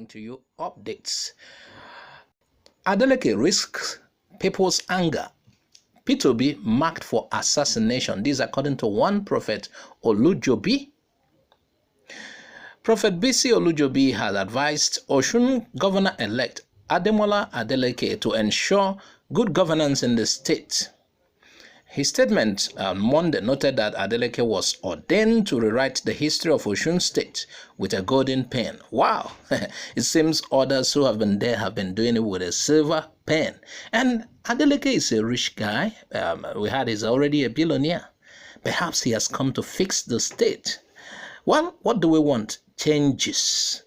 to you updates. Adeleke risks people's anger. Peter Obi marked for assassination. This according to one prophet Olujobi. Prophet BC Olujobi has advised Osun Governor-elect Adeleke to ensure good governance in the state. His statement on Monday noted that Adeleke was ordained to rewrite the history of Osun State with a golden pen. Wow! It seems others who have been there have been doing it with a silver pen. And Adeleke is a rich guy. We heard he's already a billionaire. Perhaps he has come to fix the state. Well, what do we want? Changes.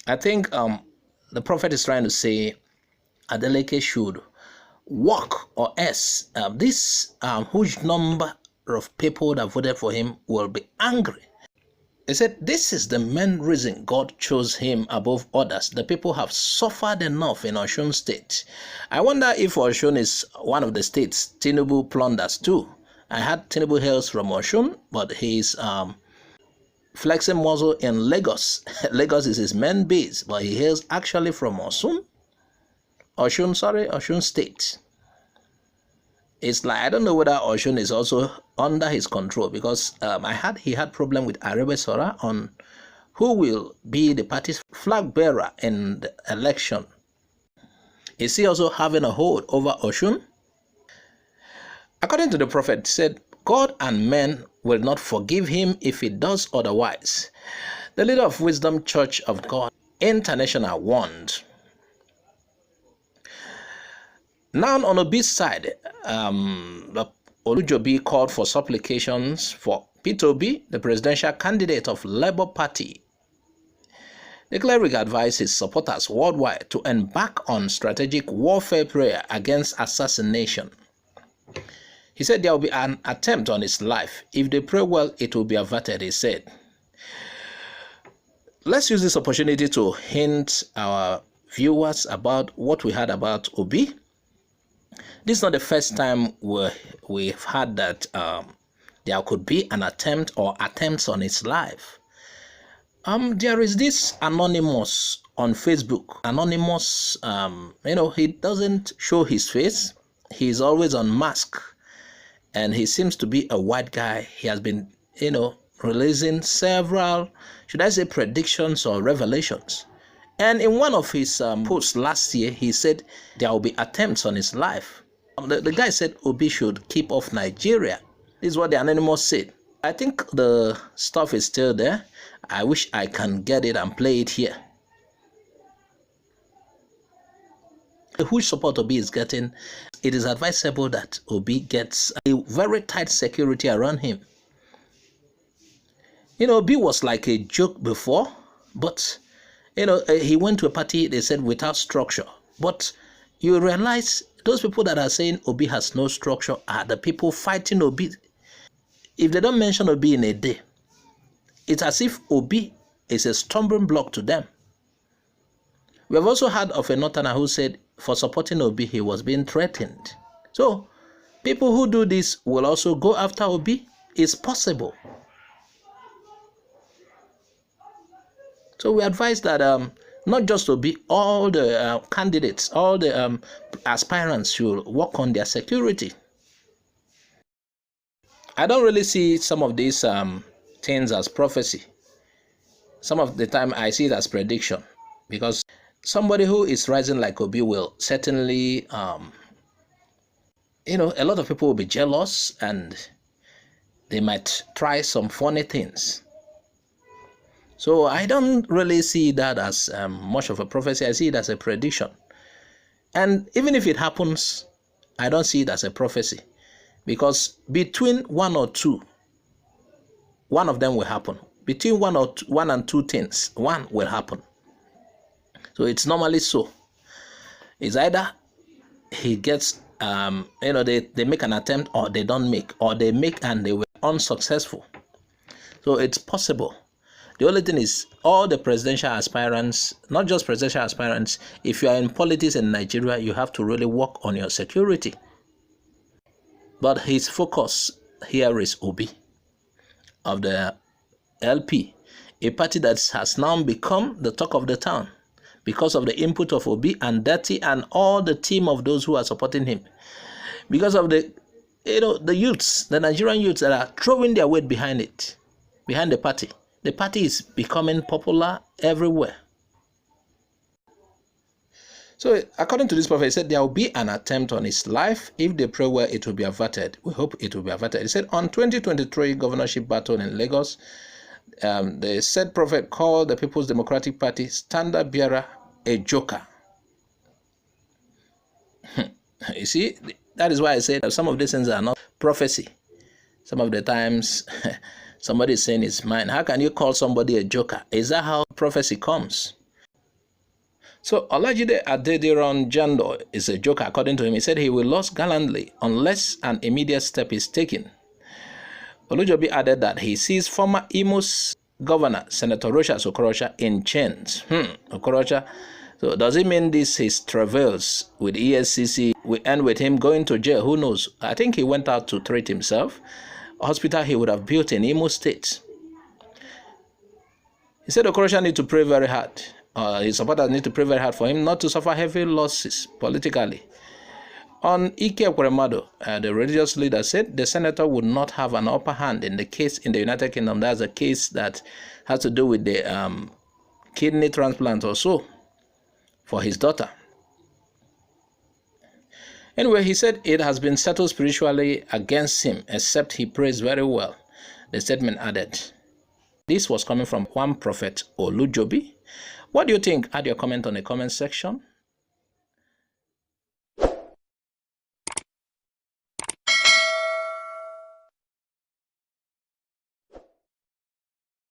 I think the prophet is trying to say Adeleke should walk, or else this huge number of people that voted for him will be angry. He said this is the main reason God chose him above others. The people have suffered enough in Osun State. I wonder if Osun is one of the states Tinubu plunders too. I had Tinubu hails from Osun, but he's flexing muscle in Lagos. Lagos is his main base, but he hails actually from Osun State. It's like, I don't know whether Osun is also under his control, because I heard he had problem with Arebesora on who will be the party's flag bearer in the election. Is he also having a hold over Osun? According to the prophet, said, God and men will not forgive him if he does otherwise. The leader of Wisdom Church of God International warned. Now on Obi's side, Olujobi called for supplications for Peter Obi, the presidential candidate of Labour Party. The cleric advised his supporters worldwide to embark on strategic warfare prayer against assassination. He said there will be an attempt on his life. If they pray well, it will be averted, he said. Let's use this opportunity to hint our viewers about what we heard about Obi. This is not the first time we've heard that there could be an attempt or attempts on his life. There is this anonymous on Facebook. Anonymous, he doesn't show his face. He's always on mask. And he seems to be a white guy. He has been, releasing several, should I say, predictions or revelations. And in one of his posts last year, he said there will be attempts on his life. The guy said Obi should keep off Nigeria. This is what the anonymous said. I think the stuff is still there. I wish I can get it and play it here. The huge support Obi is getting, it is advisable that Obi gets a very tight security around him. Obi was like a joke before, but he went to a party, they said, without structure. But you realize those people that are saying Obi has no structure are the people fighting Obi. If they don't mention Obi in a day, it's as if Obi is a stumbling block to them. We have also heard of a northerner who said for supporting Obi, he was being threatened. So, people who do this will also go after Obi. It's possible. So we advise that not just Obi, all the candidates, all the aspirants should work on their security. I don't really see some of these things as prophecy. Some of the time I see it as prediction, because somebody who is rising like Obi will certainly, a lot of people will be jealous and they might try some funny things. So I don't really see that as much of a prophecy. I see it as a prediction. And even if it happens, I don't see it as a prophecy. Because between one or two, one of them will happen. Between one and two things, one will happen. So it's normally so. It's either he gets, they make an attempt, or they don't make, or they make and they were unsuccessful. So it's possible. The only thing is, all the presidential aspirants, not just presidential aspirants, if you are in politics in Nigeria, you have to really work on your security. But his focus here is Obi of the LP. a party that has now become the talk of the town because of the input of Obi and Dati and all the team of those who are supporting him. Because of the youths, the Nigerian youths that are throwing their weight behind it, behind the party. The party is becoming popular everywhere. So according to this prophet, he said there will be an attempt on his life. If they pray well, it will be averted. We hope it will be averted. He said on 2023 governorship battle in Lagos, the said prophet called the People's Democratic Party standard bearer a joker. You see, that is why I said some of these things are not prophecy. Some of the times somebody is saying it's mine. How can you call somebody a joker? Is that how prophecy comes? So Olajide Adediran Jando is a joker according to him. He said he will lose gallantly unless an immediate step is taken. Olujobi added that he sees former Imo's governor, Senator Rochas in chains. Okorocha. So does it mean his travails with ESCC will end with him going to jail? Who knows? I think he went out to treat himself. A hospital he would have built in Imo State. He said Okorocha need to pray very hard. His supporters need to pray very hard for him not to suffer heavy losses politically. On Ekweremadu, the religious leader said the senator would not have an upper hand in the case in the United Kingdom. That's a case that has to do with the kidney transplant or so for his daughter. Anyway, he said it has been settled spiritually against him, except he prays very well. The statement added. This was coming from one prophet, Olujobi. What do you think? Add your comment on the comment section.